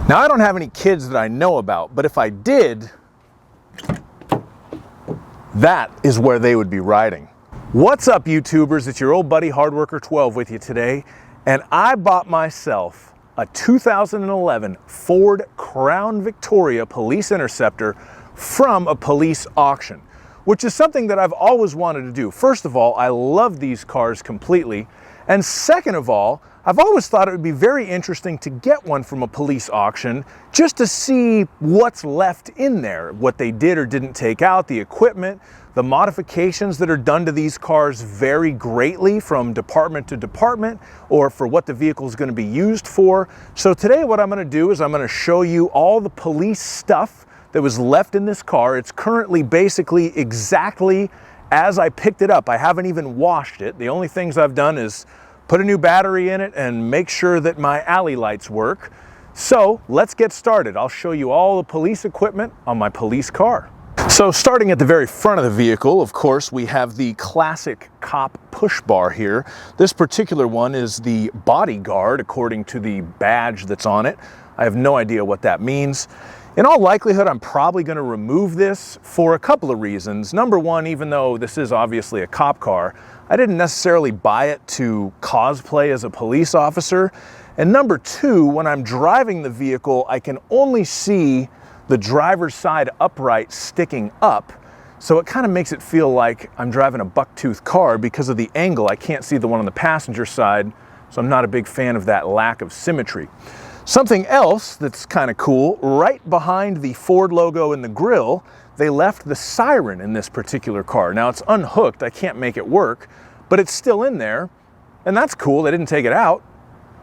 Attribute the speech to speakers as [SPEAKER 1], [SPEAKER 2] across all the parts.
[SPEAKER 1] Now, I don't have any kids that I know about, but if I did, that is where they would be riding. What's up, YouTubers? It's your old buddy Hardworker 12 with you today, and I bought myself a 2011 Ford Crown Victoria Police Interceptor from a police auction, which is something that I've always wanted to do. First of all, I love these cars completely, and second of all, I've always thought it would be very interesting to get one from a police auction just to see what's left in there, what they did or didn't take out, the equipment. The modifications that are done to these cars vary greatly from department to department or for what the vehicle is going to be used for. So today what I'm going to do is I'm going to show you all the police stuff that was left in this car. It's currently basically exactly as I picked it up. I haven't even washed it. The only things I've done is put a new battery in it and make sure that my alley lights work. So let's get started. I'll show you all the police equipment on my police car. So starting at the very front of the vehicle, of course, we have the classic cop push bar here. This particular one is the bodyguard according to the badge that's on it. I have no idea what that means. In all likelihood, I'm probably going to remove this for a couple of reasons. Number one, even though this is obviously a cop car, I didn't necessarily buy it to cosplay as a police officer. And number two, when I'm driving the vehicle, I can only see the driver's side upright sticking up. So it kind of makes it feel like I'm driving a buck-tooth car because of the angle. I can't see the one on the passenger side, so I'm not a big fan of that lack of symmetry. Something else that's kind of cool, right behind the Ford logo in the grille, they left the siren in this particular car. Now it's unhooked, I can't make it work, but it's still in there, and that's cool, they didn't take it out.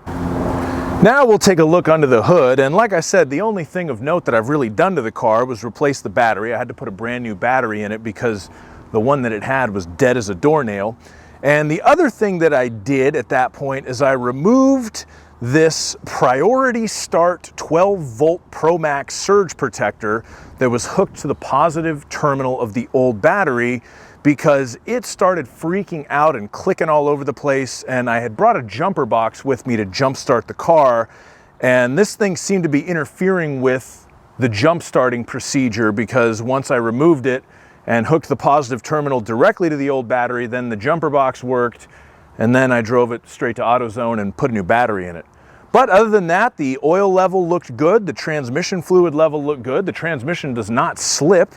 [SPEAKER 1] Now we'll take a look under the hood, and like I said, the only thing of note that I've really done to the car was replace the battery. I had to put a brand new battery in it because the one that it had was dead as a doornail. And the other thing that I did at that point is I removed this Priority Start 12-volt Pro Max surge protector that was hooked to the positive terminal of the old battery because it started freaking out and clicking all over the place, and I had brought a jumper box with me to jump start the car, and this thing seemed to be interfering with the jump starting procedure because once I removed it and hooked the positive terminal directly to the old battery, then the jumper box worked, and then I drove it straight to AutoZone and put a new battery in it. But other than that, the oil level looked good, the transmission fluid level looked good, the transmission does not slip,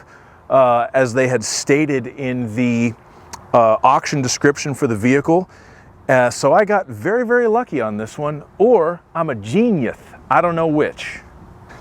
[SPEAKER 1] as they had stated in the auction description for the vehicle. So I got very, very lucky on this one, or I'm a genius. I don't know which.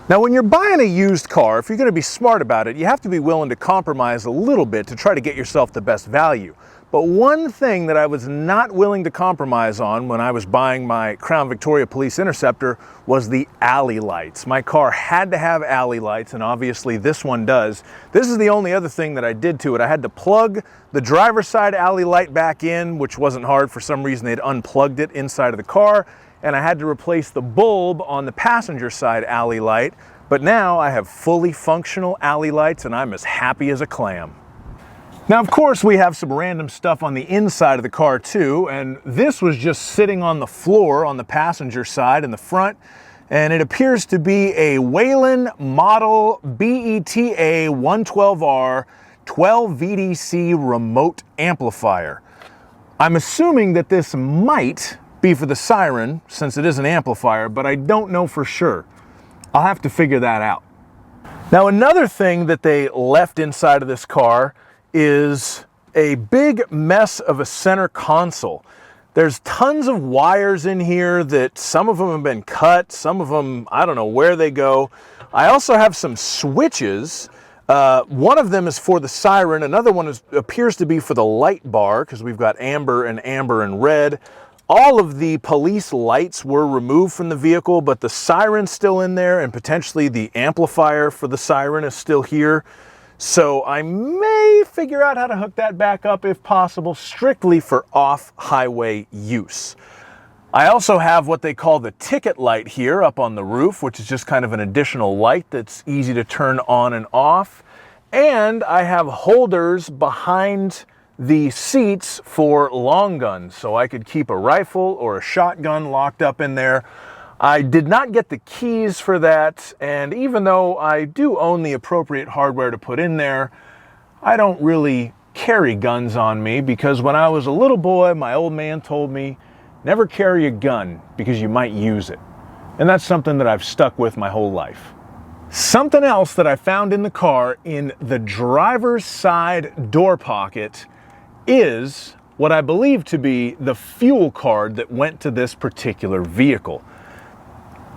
[SPEAKER 1] Now, when you're buying a used car, if you're going to be smart about it, you have to be willing to compromise a little bit to try to get yourself the best value. But one thing that I was not willing to compromise on when I was buying my Crown Victoria Police Interceptor was the alley lights. My car had to have alley lights, and obviously this one does. This is the only other thing that I did to it. I had to plug the driver's side alley light back in, which wasn't hard. For some reason, they'd unplugged it inside of the car, and I had to replace the bulb on the passenger side alley light. But now I have fully functional alley lights, and I'm as happy as a clam. Now, of course, we have some random stuff on the inside of the car too, and this was just sitting on the floor on the passenger side in the front, and it appears to be a Whelen model BETA 112R 12 VDC remote amplifier. I'm assuming that this might be for the siren since it is an amplifier, but I don't know for sure. I'll have to figure that out. Now, another thing that they left inside of this car is a big mess of a center console. There's tons of wires in here that some of them have been cut, some of them, I don't know where they go. I also have some switches. One of them is for the siren, another one appears to be for the light bar because we've got amber and red. All of the police lights were removed from the vehicle, but the siren's still in there, and potentially the amplifier for the siren is still here. So I may figure out how to hook that back up if possible, strictly for off-highway use. I also have what they call the ticket light here up on the roof, which is just kind of an additional light that's easy to turn on and off. And I have holders behind the seats for long guns, so I could keep a rifle or a shotgun locked up in there. I did not get the keys for that, and even though I do own the appropriate hardware to put in there, I don't really carry guns on me because when I was a little boy, my old man told me, never carry a gun because you might use it. And that's something that I've stuck with my whole life. Something else that I found in the car in the driver's side door pocket is what I believe to be the fuel card that went to this particular vehicle.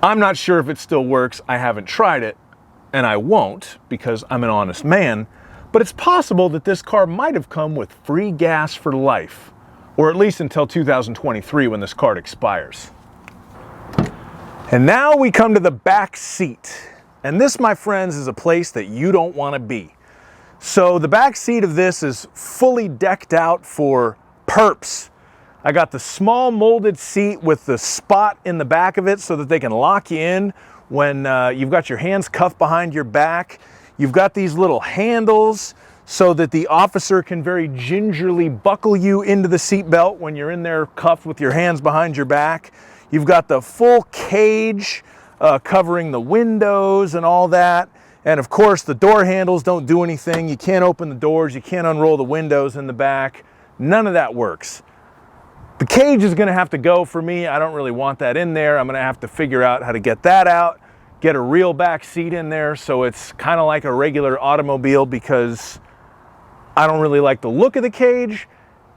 [SPEAKER 1] I'm not sure if it still works. I haven't tried it, and I won't because I'm an honest man, but it's possible that this car might have come with free gas for life, or at least until 2023 when this card expires. And now we come to the back seat. And this, my friends, is a place that you don't want to be. So the back seat of this is fully decked out for perps. I got the small molded seat with the spot in the back of it so that they can lock you in when you've got your hands cuffed behind your back. You've got these little handles so that the officer can very gingerly buckle you into the seatbelt when you're in there cuffed with your hands behind your back. You've got the full cage covering the windows and all that. And of course, the door handles don't do anything. You can't open the doors. You can't unroll the windows in the back. None of that works. The cage is going to have to go for me. I don't really want that in there. I'm going to have to figure out how to get that out, get a real back seat in there so it's kind of like a regular automobile because I don't really like the look of the cage.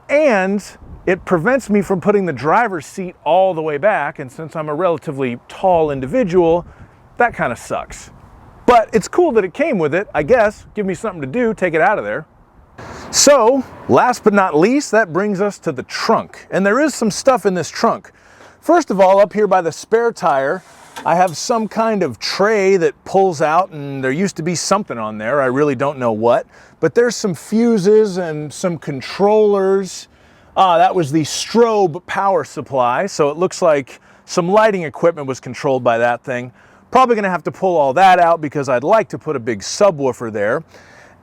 [SPEAKER 1] And it prevents me from putting the driver's seat all the way back, and since I'm a relatively tall individual, that kind of sucks. But it's cool that it came with it, I guess. Give me something to do, take it out of there. So, last but not least, that brings us to the trunk. And there is some stuff in this trunk. First of all, up here by the spare tire, I have some kind of tray that pulls out, and there used to be something on there. I really don't know what. But there's some fuses and some controllers. That was the strobe power supply, so it looks like some lighting equipment was controlled by that thing. Probably going to have to pull all that out because I'd like to put a big subwoofer there.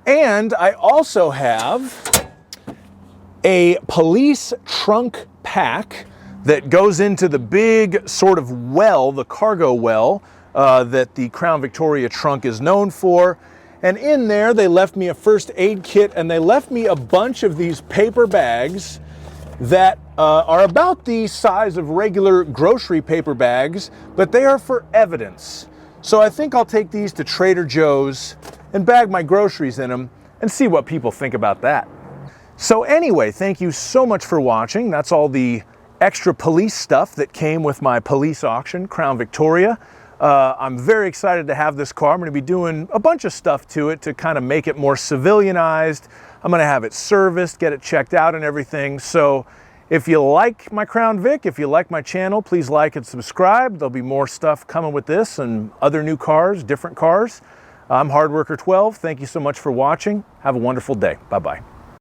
[SPEAKER 1] And I also have a police trunk pack that goes into the big sort of well, the cargo well, that the Crown Victoria trunk is known for. And in there, they left me a first aid kit, and they left me a bunch of these paper bags that are about the size of regular grocery paper bags, but they are for evidence. So I think I'll take these to Trader Joe's and bag my groceries in them and see what people think about that. So anyway, thank you so much for watching. That's all the extra police stuff that came with my police auction, Crown Victoria. I'm very excited to have this car. I'm going to be doing a bunch of stuff to it to kind of make it more civilianized. I'm going to have it serviced, get it checked out and everything. So if you like my Crown Vic, if you like my channel, please like and subscribe. There'll be more stuff coming with this and other new cars, different cars. I'm Hardworker 12. Thank you so much for watching. Have a wonderful day. Bye-bye.